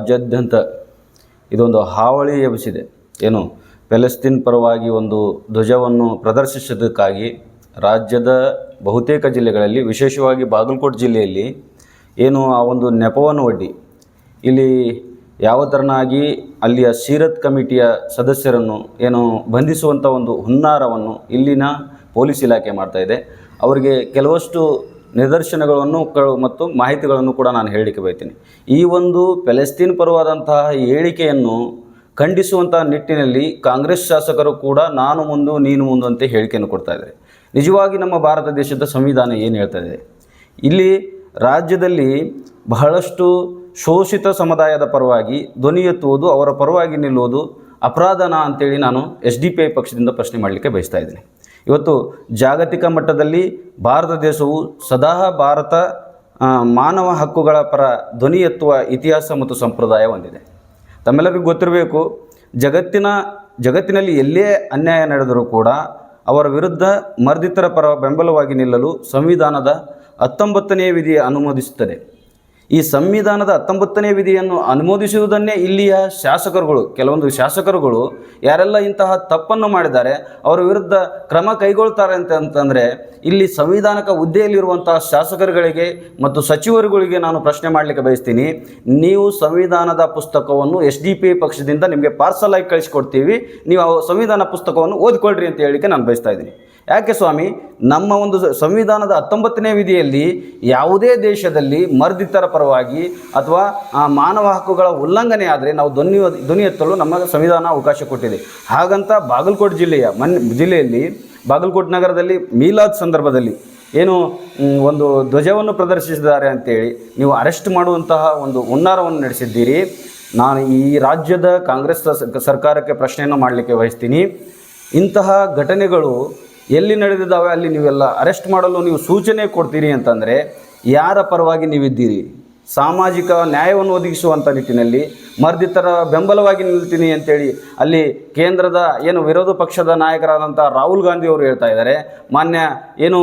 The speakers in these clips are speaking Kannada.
ರಾಜ್ಯಾದ್ಯಂತ ಇದೊಂದು ಹಾವಳಿ ಎಬ್ಬಿಸಿದೆ. ಏನು ಪ್ಯಾಲೆಸ್ತೀನ್ ಪರವಾಗಿ ಒಂದು ಧ್ವಜವನ್ನು ಪ್ರದರ್ಶಿಸೋದಕ್ಕಾಗಿ ರಾಜ್ಯದ ಬಹುತೇಕ ಜಿಲ್ಲೆಗಳಲ್ಲಿ, ವಿಶೇಷವಾಗಿ ಬಾಗಲಕೋಟೆ ಜಿಲ್ಲೆಯಲ್ಲಿ ಏನು ಆ ಒಂದು ನೆಪವನ್ನು ಒಡ್ಡಿ ಇಲ್ಲಿ ಯಾವ ಥರನಾಗಿ ಅಲ್ಲಿಯ ಸೀರತ್ ಕಮಿಟಿಯ ಸದಸ್ಯರನ್ನು ಏನು ಬಂಧಿಸುವಂಥ ಒಂದು ಹುನ್ನಾರವನ್ನು ಇಲ್ಲಿನ ಪೊಲೀಸ್ ಇಲಾಖೆ ಮಾಡ್ತಾಯಿದೆ. ಅವರಿಗೆ ಕೆಲವಷ್ಟು ನಿದರ್ಶನಗಳನ್ನು ಮತ್ತು ಮಾಹಿತಿಗಳನ್ನು ಕೂಡ ನಾನು ಹೇಳಲಿಕ್ಕೆ ಬಯತೀನಿ. ಈ ಒಂದು ಪ್ಯಾಲೆಸ್ತೀನ್ ಪರವಾದಂತಹ ಹೇಳಿಕೆಯನ್ನು ಖಂಡಿಸುವಂಥ ನಿಟ್ಟಿನಲ್ಲಿ ಕಾಂಗ್ರೆಸ್ ಶಾಸಕರು ಕೂಡ ನಾನು ಮುಂದು ನೀನು ಮುಂದು ಅಂತ ಹೇಳಿಕೆಯನ್ನು ಕೊಡ್ತಾ ಇದ್ದಾರೆ. ನಿಜವಾಗಿ ನಮ್ಮ ಭಾರತ ದೇಶದ ಸಂವಿಧಾನ ಏನು ಹೇಳ್ತಾ ಇದೆ? ಇಲ್ಲಿ ರಾಜ್ಯದಲ್ಲಿ ಬಹಳಷ್ಟು ಶೋಷಿತ ಸಮುದಾಯದ ಪರವಾಗಿ ಧ್ವನಿ ಎತ್ತುವುದು, ಅವರ ಪರವಾಗಿ ನಿಲ್ಲುವುದು ಅಪರಾಧನ ಅಂತೇಳಿ ನಾನು SDP ಪಕ್ಷದಿಂದ ಪ್ರಶ್ನೆ ಮಾಡಲಿಕ್ಕೆ ಬಯಸ್ತಾ ಇದ್ದೀನಿ. ಇವತ್ತು ಜಾಗತಿಕ ಮಟ್ಟದಲ್ಲಿ ಭಾರತ ದೇಶವು ಸದಾ ಮಾನವ ಹಕ್ಕುಗಳ ಪರ ಧ್ವನಿ ಎತ್ತುವ ಇತಿಹಾಸ ಮತ್ತು ಸಂಪ್ರದಾಯ ಹೊಂದಿದೆ. ತಮ್ಮೆಲ್ಲರಿಗೂ ಗೊತ್ತಿರಬೇಕು, ಜಗತ್ತಿನಲ್ಲಿ ಎಲ್ಲೇ ಅನ್ಯಾಯ ನಡೆದರೂ ಕೂಡ ಅವರ ವಿರುದ್ಧ ಮರ್ದಿತರ ಪರ ಬೆಂಬಲವಾಗಿ ನಿಲ್ಲಲು ಸಂವಿಧಾನದ 19ನೇ ವಿಧಿ ಅನುಮೋದಿಸುತ್ತದೆ. ಈ ಸಂವಿಧಾನದ 19ನೇ ವಿಧಿಯನ್ನು ಅನುಮೋದಿಸುವುದನ್ನೇ ಇಲ್ಲಿಯ ಶಾಸಕರುಗಳು, ಕೆಲವೊಂದು ಶಾಸಕರುಗಳು ಯಾರೆಲ್ಲ ಇಂತಹ ತಪ್ಪನ್ನು ಮಾಡಿದ್ದಾರೆ ಅವರ ವಿರುದ್ಧ ಕ್ರಮ ಕೈಗೊಳ್ತಾರೆ ಅಂತಂದರೆ, ಇಲ್ಲಿ ಸಂವಿಧಾನಕ ಹುದ್ದೆಯಲ್ಲಿರುವಂತಹ ಶಾಸಕರುಗಳಿಗೆ ಮತ್ತು ಸಚಿವರುಗಳಿಗೆ ನಾನು ಪ್ರಶ್ನೆ ಮಾಡಲಿಕ್ಕೆ ಬಯಸ್ತೀನಿ. ನೀವು ಸಂವಿಧಾನದ ಪುಸ್ತಕವನ್ನು SDP ಪಕ್ಷದಿಂದ ನಿಮಗೆ ಪಾರ್ಸಲ್ ಆಗಿ ಕಳಿಸಿಕೊಡ್ತೀವಿ, ನೀವು ಆ ಸಂವಿಧಾನ ಪುಸ್ತಕವನ್ನು ಓದಿಕೊಳ್ಳ್ರಿ ಅಂತ ಹೇಳಲಿಕ್ಕೆ ನಾನು ಬಯಸ್ತಾ ಇದ್ದೀನಿ. ಯಾಕೆ ಸ್ವಾಮಿ, ನಮ್ಮ ಒಂದು ಸಂವಿಧಾನದ 19ನೇ ವಿಧಿಯಲ್ಲಿ ಯಾವುದೇ ದೇಶದಲ್ಲಿ ಮರ್ದಿತರ ಪರವಾಗಿ ಅಥವಾ ಮಾನವ ಹಕ್ಕುಗಳ ಉಲ್ಲಂಘನೆ ಆದರೆ ನಾವು ಧ್ವನಿ ಎತ್ತಲು ನಮ್ಮ ಸಂವಿಧಾನ ಅವಕಾಶ ಕೊಟ್ಟಿದೆ. ಹಾಗಂತ ಬಾಗಲಕೋಟೆ ಜಿಲ್ಲೆಯಲ್ಲಿ ಬಾಗಲಕೋಟೆ ನಗರದಲ್ಲಿ ಮೀಲಾದ್ ಸಂದರ್ಭದಲ್ಲಿ ಏನು ಒಂದು ಧ್ವಜವನ್ನು ಪ್ರದರ್ಶಿಸಿದ್ದಾರೆ ಅಂತೇಳಿ ನೀವು ಅರೆಸ್ಟ್ ಮಾಡುವಂತಹ ಒಂದು ಹುನ್ನಾರವನ್ನು ನಡೆಸಿದ್ದೀರಿ. ನಾನು ಈ ರಾಜ್ಯದ ಕಾಂಗ್ರೆಸ್ ಸರ್ಕಾರಕ್ಕೆ ಪ್ರಶ್ನೆಯನ್ನು ಮಾಡಲಿಕ್ಕೆ ಬಯಸ್ತೀನಿ. ಇಂತಹ ಘಟನೆಗಳು ಎಲ್ಲಿ ನಡೆದಿದ್ದಾವೆ ಅಲ್ಲಿ ನೀವೆಲ್ಲ ಅರೆಸ್ಟ್ ಮಾಡಲು ನೀವು ಸೂಚನೆ ಕೊಡ್ತೀರಿ ಅಂತಂದರೆ ಯಾರ ಪರವಾಗಿ ನೀವಿದ್ದೀರಿ? ಸಾಮಾಜಿಕ ನ್ಯಾಯವನ್ನು ಒದಗಿಸುವಂಥ ನಿಟ್ಟಿನಲ್ಲಿ ಮರ್ದಿತರ ಬೆಂಬಲವಾಗಿ ನಿಲ್ತೀನಿ ಅಂತೇಳಿ ಅಲ್ಲಿ ಕೇಂದ್ರದ ಏನು ವಿರೋಧ ಪಕ್ಷದ ನಾಯಕರಾದಂಥ ರಾಹುಲ್ ಗಾಂಧಿ ಅವರು ಹೇಳ್ತಾ ಇದ್ದಾರೆ. ಮಾನ್ಯ ಏನು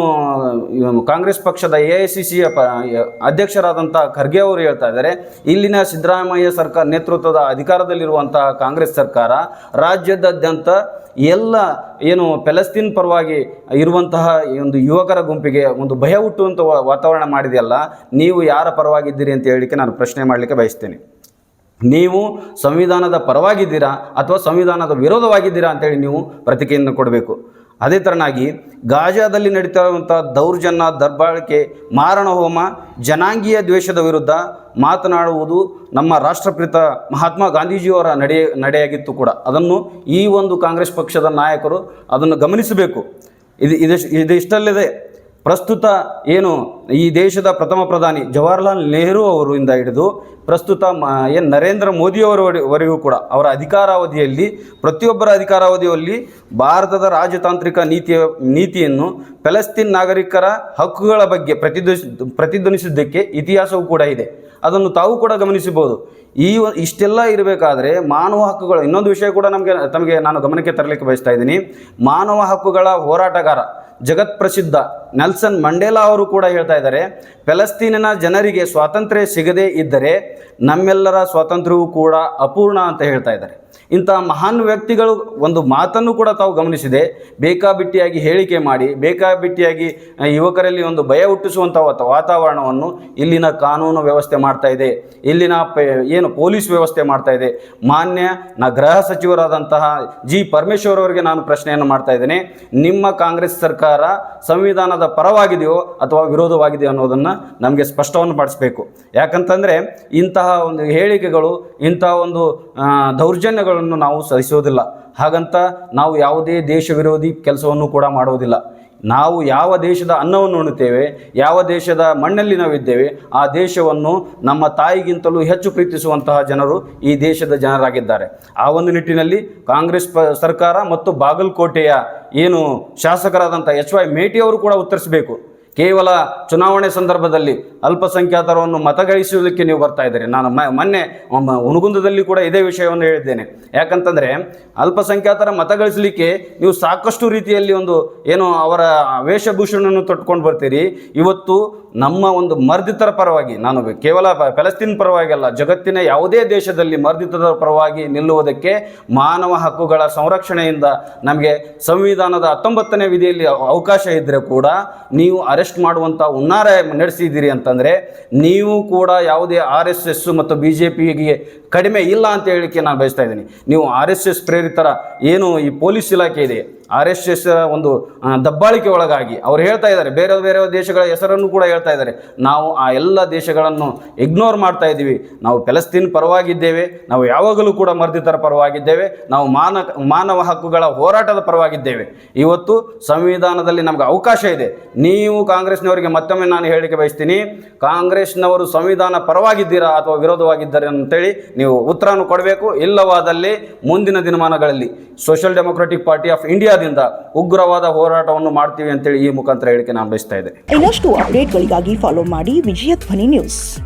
ಕಾಂಗ್ರೆಸ್ ಪಕ್ಷದ AICCಯ ಅಧ್ಯಕ್ಷರಾದಂಥ ಖರ್ಗೆ ಅವರು ಹೇಳ್ತಾ ಇದ್ದಾರೆ. ಇಲ್ಲಿನ ಸಿದ್ದರಾಮಯ್ಯ ಸರ್ಕಾರ ನೇತೃತ್ವದ ಅಧಿಕಾರದಲ್ಲಿರುವಂಥ ಕಾಂಗ್ರೆಸ್ ಸರ್ಕಾರ ರಾಜ್ಯದಾದ್ಯಂತ ಎಲ್ಲ ಏನು ಪ್ಯಾಲೆಸ್ತೀನ್ ಪರವಾಗಿ ಇರುವಂತಹ ಒಂದು ಯುವಕರ ಗುಂಪಿಗೆ ಒಂದು ಭಯ ಹುಟ್ಟುವಂಥ ವಾತಾವರಣ ಮಾಡಿದೆಯಲ್ಲ, ನೀವು ಯಾರ ಪರವಾಗಿದ್ದೀರಿ ಅಂತ ಹೇಳಲಿಕ್ಕೆ ನಾನು ಪ್ರಶ್ನೆ ಮಾಡಲಿಕ್ಕೆ ಬಯಸ್ತೇನೆ. ನೀವು ಸಂವಿಧಾನದ ಪರವಾಗಿದ್ದೀರಾ ಅಥವಾ ಸಂವಿಧಾನದ ವಿರೋಧವಾಗಿದ್ದೀರಾ ಅಂತೇಳಿ ನೀವು ಪ್ರತಿಕ್ರಿಯೆಯನ್ನು ಕೊಡಬೇಕು. ಅದೇ ಥರನಾಗಿ ಗಾಜಾದಲ್ಲಿ ನಡೀತಾ ಇರುವಂಥ ದೌರ್ಜನ್ಯ, ದಬ್ಬಾಳಿಕೆ, ಮಾರಣ ಹೋಮ, ಜನಾಂಗೀಯ ದ್ವೇಷದ ವಿರುದ್ಧ ಮಾತನಾಡುವುದು ನಮ್ಮ ರಾಷ್ಟ್ರಪಿತ ಮಹಾತ್ಮ ಗಾಂಧೀಜಿಯವರ ನಡೆಯಾಗಿತ್ತು ಕೂಡ. ಅದನ್ನು ಈ ಒಂದು ಕಾಂಗ್ರೆಸ್ ಪಕ್ಷದ ನಾಯಕರು ಅದನ್ನು ಗಮನಿಸಬೇಕು. ಇದಿಷ್ಟಲ್ಲದೆ ಪ್ರಸ್ತುತ ಏನು ಈ ದೇಶದ ಪ್ರಥಮ ಪ್ರಧಾನಿ ಜವಾಹರ್ಲಾಲ್ ನೆಹರು ಅವರಿಂದ ಹಿಡಿದು ಪ್ರಸ್ತುತ ಏನು ನರೇಂದ್ರ ಮೋದಿಯವರವರೆಗೂ ಕೂಡ ಅವರ ಅಧಿಕಾರಾವಧಿಯಲ್ಲಿ ಪ್ರತಿಯೊಬ್ಬರ ಅಧಿಕಾರಾವಧಿಯಲ್ಲಿ ಭಾರತದ ರಾಜತಾಂತ್ರಿಕ ನೀತಿಯನ್ನು ಪ್ಯಾಲೆಸ್ತೀನ್ ನಾಗರಿಕರ ಹಕ್ಕುಗಳ ಬಗ್ಗೆ ಪ್ರತಿಧ್ವನಿಸಿದ್ದಕ್ಕೆ ಇತಿಹಾಸವೂ ಕೂಡ ಇದೆ. ಅದನ್ನು ತಾವು ಕೂಡ ಗಮನಿಸಬಹುದು. ಇಷ್ಟೆಲ್ಲ ಇರಬೇಕಾದ್ರೆ ಮಾನವ ಹಕ್ಕುಗಳು, ಇನ್ನೊಂದು ವಿಷಯ ಕೂಡ ತಮಗೆ ನಾನು ಗಮನಕ್ಕೆ ತರಲಿಕ್ಕೆ ಬಯಸ್ತಾ ಇದ್ದೀನಿ. ಮಾನವ ಹಕ್ಕುಗಳ ಹೋರಾಟಗಾರ ಜಗತ್ಪ್ರಸಿದ್ಧ ನೆಲ್ಸನ್ ಮಂಡೇಲಾ ಅವರು ಕೂಡ ಹೇಳ್ತಾ ಇದ್ದಾರೆ, ಪ್ಯಾಲೆಸ್ತೀನಿನ ಜನರಿಗೆ ಸ್ವಾತಂತ್ರ್ಯ ಸಿಗದೇ ಇದ್ದರೆ ನಮ್ಮೆಲ್ಲರ ಸ್ವಾತಂತ್ರ್ಯವೂ ಕೂಡ ಅಪೂರ್ಣ ಅಂತ ಹೇಳ್ತಾ ಇದ್ದಾರೆ. ಇಂತಹ ಮಹಾನ್ ವ್ಯಕ್ತಿಗಳು ಒಂದು ಮಾತನ್ನು ಕೂಡ ತಾವು ಗಮನಿಸಿದೆ, ಬೇಕಾಬಿಟ್ಟಿಯಾಗಿ ಹೇಳಿಕೆ ಮಾಡಿ ಬೇಕಾಬಿಟ್ಟಿಯಾಗಿ ಯುವಕರಲ್ಲಿ ಒಂದು ಭಯ ಹುಟ್ಟಿಸುವಂಥ ವಾತಾವರಣವನ್ನು ಇಲ್ಲಿನ ಕಾನೂನು ವ್ಯವಸ್ಥೆ ಮಾಡ್ತಾ ಇದೆ, ಇಲ್ಲಿನ ಏನು ಪೊಲೀಸ್ ವ್ಯವಸ್ಥೆ ಮಾಡ್ತಾ ಇದೆ. ಮಾನ್ಯ ಗೃಹ ಸಚಿವರಾದಂತಹ G. ಪರಮೇಶ್ವರ್ ಅವರಿಗೆ ನಾನು ಪ್ರಶ್ನೆಯನ್ನು ಮಾಡ್ತಾ ಇದ್ದೇನೆ, ನಿಮ್ಮ ಕಾಂಗ್ರೆಸ್ ಸರ್ಕಾರ ಸಂವಿಧಾನದ ಪರವಾಗಿದೆಯೋ ಅಥವಾ ವಿರೋಧವಾಗಿದೆಯೋ ಅನ್ನೋದನ್ನು ನಮಗೆ ಸ್ಪಷ್ಟವನ್ನು ಪಡಿಸಬೇಕು. ಯಾಕಂತಂದರೆ ಇಂತಹ ಒಂದು ಹೇಳಿಕೆಗಳು, ಇಂತಹ ಒಂದು ದೌರ್ಜನ್ಯಗಳನ್ನು ನಾವು ಸಹಿಸೋದಿಲ್ಲ. ಹಾಗಂತ ನಾವು ಯಾವುದೇ ದೇಶ ವಿರೋಧಿ ಕೆಲಸವನ್ನು ಕೂಡ ಮಾಡುವುದಿಲ್ಲ. ನಾವು ಯಾವ ದೇಶದ ಅನ್ನವನ್ನು ಉಣ್ಣುತ್ತೇವೆ, ಯಾವ ದೇಶದ ಮಣ್ಣಲ್ಲಿ ನಾವಿದ್ದೇವೆ, ಆ ದೇಶವನ್ನು ನಮ್ಮ ತಾಯಿಗಿಂತಲೂ ಹೆಚ್ಚು ಪ್ರೀತಿಸುವಂತಹ ಜನರು ಈ ದೇಶದ ಜನರಾಗಿದ್ದಾರೆ. ಆ ಒಂದು ನಿಟ್ಟಿನಲ್ಲಿ ಕಾಂಗ್ರೆಸ್ ಸರ್ಕಾರ ಮತ್ತು ಬಾಗಲಕೋಟೆಯ ಏನು ಶಾಸಕರಾದಂಥ HY ಮೇಟಿ ಅವರು ಕೂಡ ಉತ್ತರಿಸಬೇಕು. ಕೇವಲ ಚುನಾವಣೆ ಸಂದರ್ಭದಲ್ಲಿ ಅಲ್ಪಸಂಖ್ಯಾತರನ್ನು ಮತಗಳಿಸುವುದಕ್ಕೆ ನೀವು ಬರ್ತಾ ಇದ್ದೀರಿ. ನಾನು ಮೊನ್ನೆ ಹುನಗುಂದದಲ್ಲಿ ಕೂಡ ಇದೇ ವಿಷಯವನ್ನು ಹೇಳಿದ್ದೇನೆ. ಯಾಕಂತಂದರೆ ಅಲ್ಪಸಂಖ್ಯಾತರ ಮತಗಳಿಸಲಿಕ್ಕೆ ನೀವು ಸಾಕಷ್ಟು ರೀತಿಯಲ್ಲಿ ಒಂದು ಏನು ಅವರ ವೇಷಭೂಷಣವನ್ನು ತೊಟ್ಕೊಂಡು ಬರ್ತೀರಿ. ಇವತ್ತು ನಮ್ಮ ಒಂದು ಮರ್ದಿತರ ಪರವಾಗಿ, ನಾನು ಕೇವಲ ಪ್ಯಾಲೆಸ್ತೀನ್ ಪರವಾಗಿ ಅಲ್ಲ, ಜಗತ್ತಿನ ಯಾವುದೇ ದೇಶದಲ್ಲಿ ಮರ್ದಿತರ ಪರವಾಗಿ ನಿಲ್ಲುವುದಕ್ಕೆ ಮಾನವ ಹಕ್ಕುಗಳ ಸಂರಕ್ಷಣೆಯಿಂದ ನಮಗೆ ಸಂವಿಧಾನದ 19ನೇ ವಿಧಿಯಲ್ಲಿ ಅವಕಾಶ ಇದ್ದರೆ ಕೂಡ ನೀವು ಅರೆಸ್ಟ್ ಮಾಡುವಂಥ ಹುನ್ನಾರ ನಡೆಸಿದ್ದೀರಿ ಅಂತಂದರೆ ನೀವು ಕೂಡ ಯಾವುದೇ RSS ಮತ್ತು BJPಗೆ ಕಡಿಮೆ ಇಲ್ಲ ಅಂತ ಹೇಳಿಕೆ ನಾನು ಬಯಸ್ತಾ ಇದ್ದೀನಿ. ನೀವು RSS ಪ್ರೇರಿತರ ಏನು ಈ ಪೊಲೀಸ್ ಇಲಾಖೆ ಇದೆ, RSS ಒಂದು ದಬ್ಬಾಳಿಕೆ ಒಳಗಾಗಿ ಅವ್ರು ಹೇಳ್ತಾ ಇದ್ದಾರೆ, ಬೇರೆ ಬೇರೆ ದೇಶಗಳ ಹೆಸರನ್ನು ಕೂಡ ಹೇಳ್ತಾ ಇದ್ದಾರೆ. ನಾವು ಆ ಎಲ್ಲ ದೇಶಗಳನ್ನು ಇಗ್ನೋರ್ ಮಾಡ್ತಾ ಇದ್ದೀವಿ. ನಾವು ಪ್ಯಾಲೆಸ್ತೀನ್ ಪರವಾಗಿದ್ದೇವೆ, ನಾವು ಯಾವಾಗಲೂ ಕೂಡ ಮರ್ದಿತರ ಪರವಾಗಿದ್ದೇವೆ, ನಾವು ಮಾನವ ಹಕ್ಕುಗಳ ಹೋರಾಟದ ಪರವಾಗಿದ್ದೇವೆ. ಇವತ್ತು ಸಂವಿಧಾನದಲ್ಲಿ ನಮಗೆ ಅವಕಾಶ ಇದೆ. ನೀವು ಕಾಂಗ್ರೆಸ್ನವರಿಗೆ ಮತ್ತೊಮ್ಮೆ ನಾನು ಹೇಳಿಕೆ ಬಯಸ್ತೀನಿ, ಕಾಂಗ್ರೆಸ್ನವರು ಸಂವಿಧಾನ ಪರವಾಗಿದ್ದೀರಾ ಅಥವಾ ವಿರೋಧವಾಗಿದ್ದಾರೆ ಅಂತೇಳಿ ನೀವು ಉತ್ತರವನ್ನು ಕೊಡಬೇಕು. ಇಲ್ಲವಾದಲ್ಲಿ ಮುಂದಿನ ದಿನಮಾನಗಳಲ್ಲಿ ಸೋಷಿಯಲ್ ಡೆಮೊಕ್ರಾಟಿಕ್ ಪಾರ್ಟಿ ಆಫ್ ಇಂಡಿಯಾದಿಂದ ಉಗ್ರವಾದ ಹೋರಾಟವನ್ನು ಮಾಡ್ತೀವಿ ಅಂತೇಳಿ ಈ ಮುಖಾಂತರ ಹೇಳಿಕೆ ನಾನು ಬಯಸ್ತಾ ಇದ್ದೇನೆ. ಇನ್ನಷ್ಟು ಅಪ್ಡೇಟ್ಗಳಿಗಾಗಿ ಫಾಲೋ ಮಾಡಿ ವಿಜಯ ಧ್ವನಿ ನ್ಯೂಸ್.